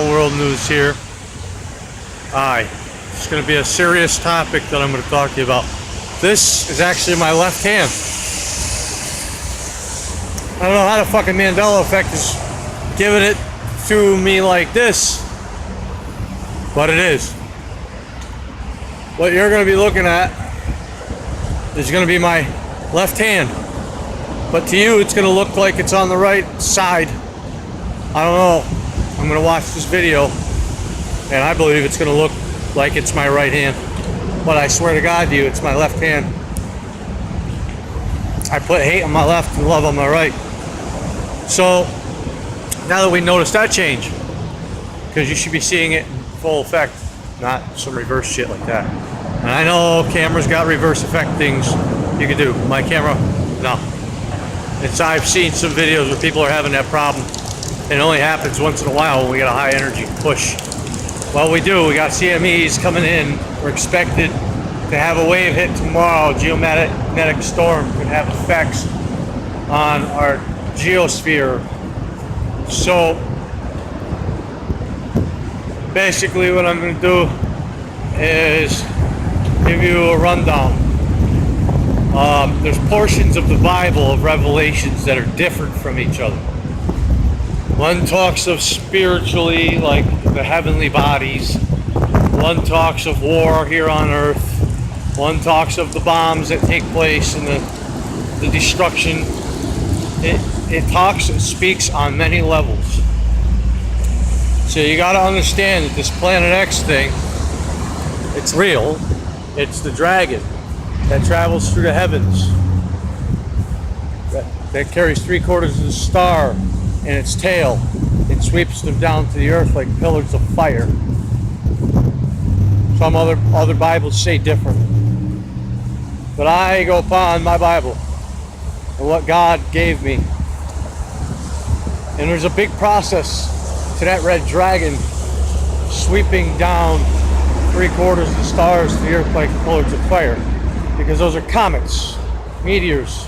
World news here. Aye, it's going to be a serious topic that I'm going to talk to you about. This is actually my left hand. I don't know how the fucking Mandela effect is giving it to me like this, but it is. What you're going to be looking at is going to be my left hand, but to you it's going to look like it's on the right side. I don't know. I'm going to watch this video and I believe it's going to look like it's my right hand, but I swear to God to you, it's my left hand. I put hate on my left and love on my right. So now that we noticed that change, because you should be seeing it in full effect, not some reverse shit like that. And I know cameras got reverse effect things you can do. My camera, no. I've seen some videos where people are having that problem. It only happens once in a while when we got a high energy push. Well, we do. We got CMEs coming in. We're expected to have a wave hit tomorrow. Geomagnetic storm could have effects on our geosphere. So basically what I'm going to do is give you a rundown. There's portions of the Bible, of Revelations, that are different from each other. One talks of spiritually, like the heavenly bodies. One talks of war here on earth. One talks of the bombs that take place and the destruction. It speaks on many levels. So you got to understand that this Planet X thing, it's real. It's the dragon that travels through the heavens, that carries 3/4 of the star in its tail and sweeps them down to the earth like pillars of fire. Some other Bibles say different, but I go upon my Bible and what God gave me. And there's a big process to that red dragon sweeping down 3/4 of the stars to the earth like pillars of fire, because those are comets, meteors,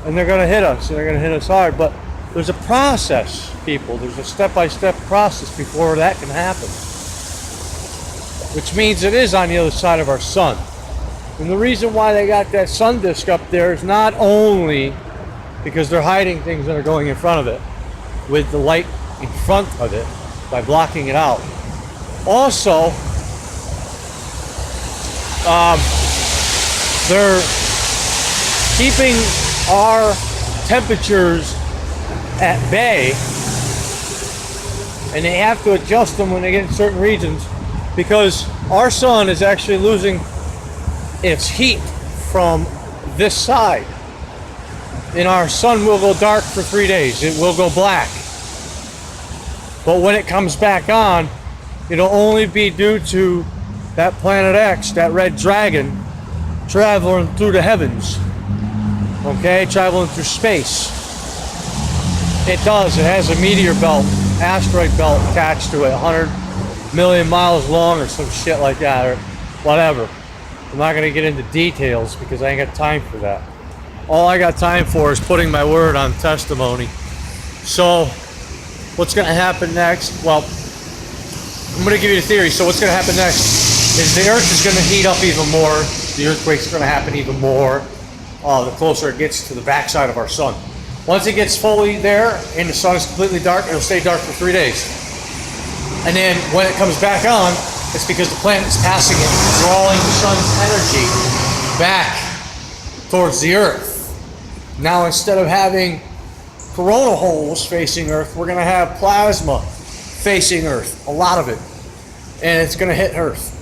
and they're going to hit us, and they're going to hit us hard. But there's a process, people. There's a step-by-step process before that can happen, which means it is on the other side of our sun. And the reason why they got that sun disk up there is not only because they're hiding things that are going in front of it with the light in front of it by blocking it out. Also, they're keeping our temperatures at bay, and they have to adjust them when they get in certain regions, because our sun is actually losing its heat from this side, and our sun will go dark for 3 days. It will go black, but when it comes back on, it'll only be due to that Planet X, that red dragon, traveling through the heavens, okay, traveling through space. It does. It has a meteor belt, asteroid belt attached to it, 100 million miles long or some shit like that, or whatever. I'm not going to get into details because I ain't got time for that. All I got time for is putting my word on testimony. So what's going to happen next? Well, I'm going to give you the theory. So what's going to happen next is the earth is going to heat up even more. The earthquake's going to happen even more the closer it gets to the backside of our sun. Once it gets fully there and the sun is completely dark, it'll stay dark for 3 days. And then when it comes back on, it's because the planet's passing it, drawing the sun's energy back towards the earth. Now, instead of having corona holes facing Earth, we're going to have plasma facing Earth, a lot of it. And it's going to hit Earth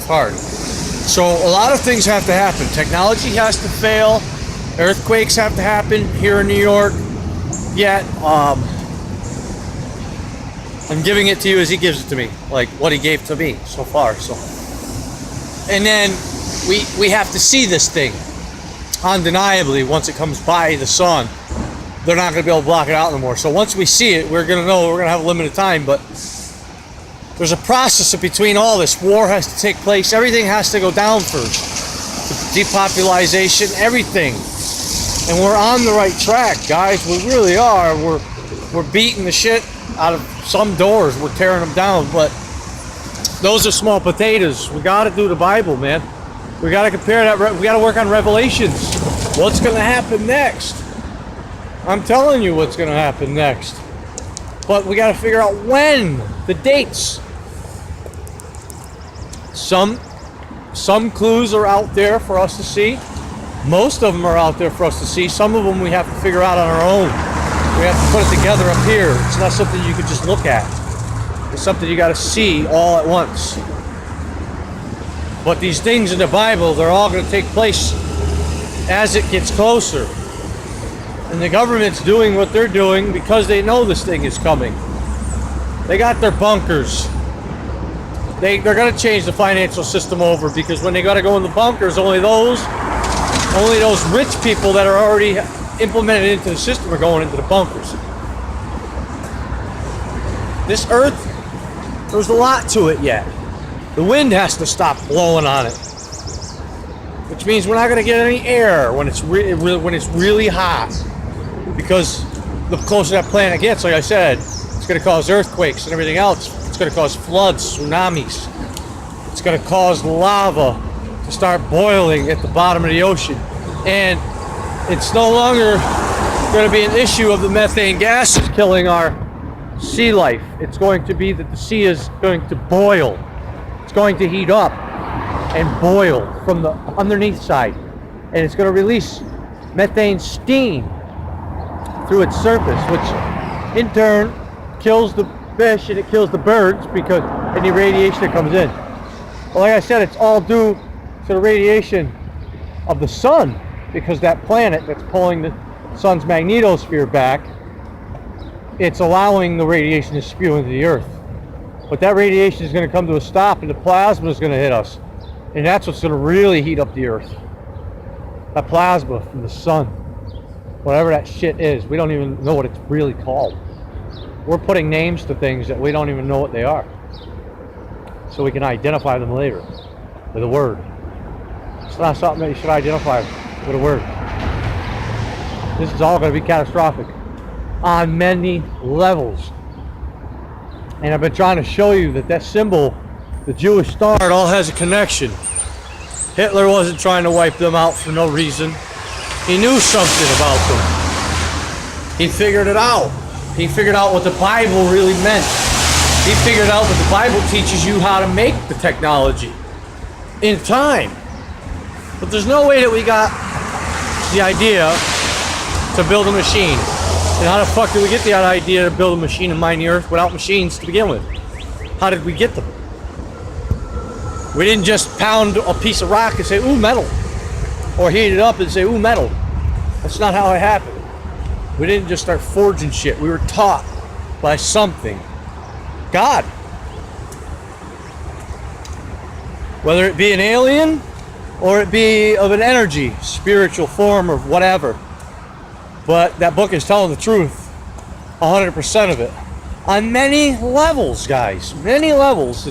hard. So a lot of things have to happen. Technology has to fail. Earthquakes have to happen here in New York. Yet, I'm giving it to you as he gives it to me, like what he gave to me so far. So, and then we have to see this thing. Undeniably, once it comes by the sun, they're not going to be able to block it out anymore. So once we see it, we're going to know we're going to have a limited time. But there's a process between all this. War has to take place. Everything has to go down first. Depopulation, everything. And we're on the right track, guys. We really are. We're beating the shit out of some doors. We're tearing them down, but those are small potatoes. We got to do the Bible, man. We got to compare that. We got to work on Revelations. What's going to happen next? I'm telling you what's going to happen next. But we got to figure out when, the dates. Some clues are out there for us to see. Most of them are out there for us to see. Some of them we have to figure out on our own. We have to put it together up here. It's not something you can just look at. It's something you got to see all at once. But these things in the Bible, they're all going to take place as it gets closer. And the government's doing what they're doing because they know this thing is coming. They got their bunkers. They're going to change the financial system over, because when they got to go in the bunkers, only those rich people that are already implemented into the system are going into the bunkers. This earth, there's a lot to it yet. The wind has to stop blowing on it, which means we're not going to get any air when it's really hot, because the closer that planet gets, like I said, it's going to cause earthquakes and everything else. It's going to cause floods, tsunamis. It's going to cause lava to start boiling at the bottom of the ocean. And it's no longer going to be an issue of the methane gases killing our sea life. It's going to be that the sea is going to boil. It's going to heat up and boil from the underneath side. And it's going to release methane steam through its surface, which in turn kills the fish and it kills the birds, because any radiation that comes in. Well, like I said, it's all due to the radiation of the sun, because that planet that's pulling the sun's magnetosphere back, it's allowing the radiation to spew into the earth. But that radiation is going to come to a stop, and the plasma is going to hit us. And that's what's going to really heat up the earth. That plasma from the sun. Whatever that shit is. We don't even know what it's really called. We're putting names to things that we don't even know what they are, so we can identify them later with a word. It's not something that you should identify with a word. This is all going to be catastrophic on many levels. And I've been trying to show you that that symbol, the Jewish star, it all has a connection. Hitler wasn't trying to wipe them out for no reason. He knew something about them. He figured it out. He figured out what the Bible really meant. He figured out that the Bible teaches you how to make the technology in time. But there's no way that we got the idea to build a machine. And how the fuck did we get the idea to build a machine and mine the earth without machines to begin with? How did we get them? We didn't just pound a piece of rock and say, ooh, metal. Or heat it up and say, ooh, metal. That's not how it happened. We didn't just start forging shit. We were taught by something. God. Whether it be an alien or it be of an energy, spiritual form or whatever. But that book is telling the truth. 100% of it. On many levels, guys. Many levels.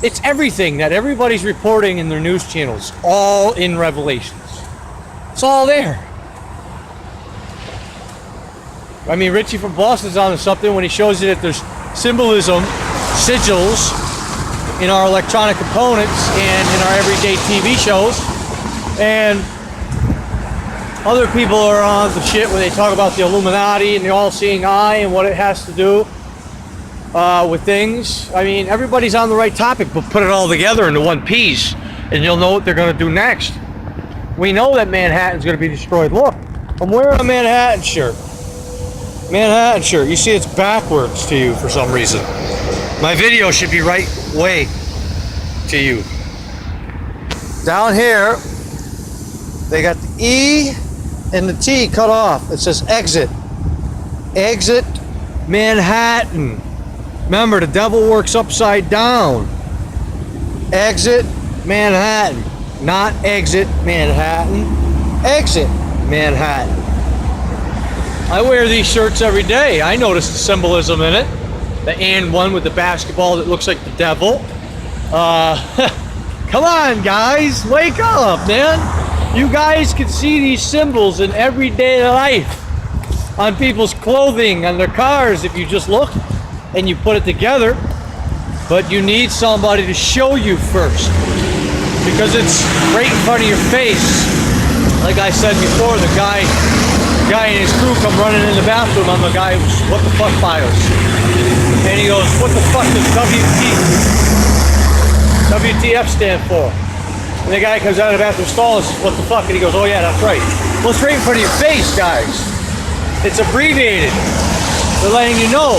It's everything that everybody's reporting in their news channels. All in Revelations. It's all there. I mean, Richie from Boston's on to something when he shows you that there's symbolism, sigils in our electronic components and in our everyday TV shows. And other people are on the shit where they talk about the Illuminati and the all-seeing eye and what it has to do with things. I mean, everybody's on the right topic, but put it all together into one piece and you'll know what they're going to do next. We know that Manhattan's going to be destroyed. Look, I'm wearing a Manhattan shirt. Manhattan shirt. You see it's backwards to you for some reason. My video should be right way to you. Down here, they got the E and the T cut off. It says exit. Exit Manhattan. Remember, the devil works upside down. Exit Manhattan. Not exit Manhattan. Exit Manhattan. I wear these shirts every day. I notice the symbolism in it. The and one with the basketball that looks like the devil. Come on, guys. Wake up, man. You guys can see these symbols in everyday life. on people's clothing, on their cars, if you just look and you put it together. But you need somebody to show you first, because it's right in front of your face. Like I said before, the guy and his crew come running in the bathroom. I'm the guy who's what the fuck files. And he goes, what the fuck does WTF stand for? And the guy comes out of the bathroom stall and says, what the fuck? And he goes, oh yeah, that's right. Well, it's right in front of your face, guys. It's abbreviated. They're letting you know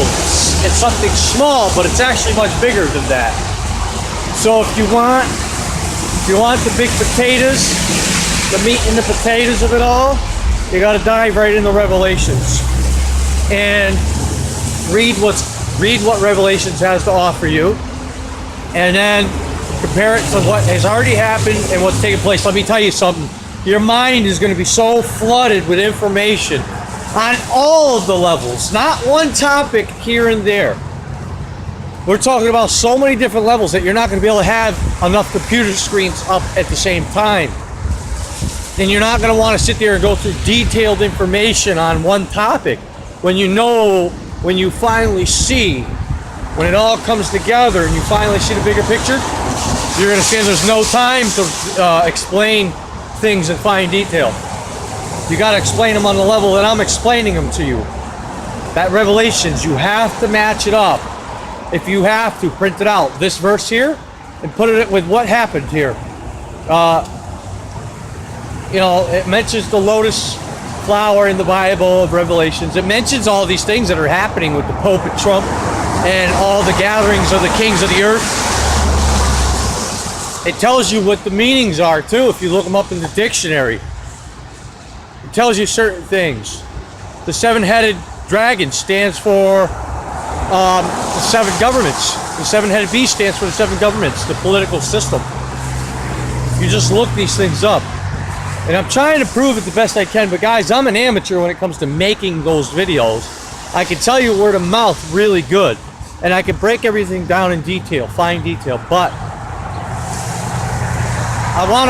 it's something small, but it's actually much bigger than that. So if you want the big potatoes, the meat and the potatoes of it all, you got to dive right into Revelations and read what Revelations has to offer you, and then compare it to what has already happened and what's taking place. Let me tell you something. Your mind is going to be so flooded with information on all of the levels, not one topic here and there. We're talking about so many different levels that you're not going to be able to have enough computer screens up at the same time. And you're not going to want to sit there and go through detailed information on one topic. When you finally see, when it all comes together and you finally see the bigger picture, you're going to see there's no time to explain things in fine detail. You got to explain them on the level that I'm explaining them to you. That Revelations, you have to match it up. If you have to, print it out. This verse here, and put it with what happened here. It mentions the lotus flower in the Bible of Revelations. It mentions all these things that are happening with the Pope and Trump and all the gatherings of the kings of the earth. It tells you what the meanings are too if you look them up in the dictionary. It tells you certain things. The seven-headed dragon stands for the seven governments. The seven-headed beast stands for the seven governments, the political system. You just look these things up. And I'm trying to prove it the best I can, but guys, I'm an amateur when it comes to making those videos. I can tell you word of mouth really good, and I can break everything down in detail, fine detail, but I want to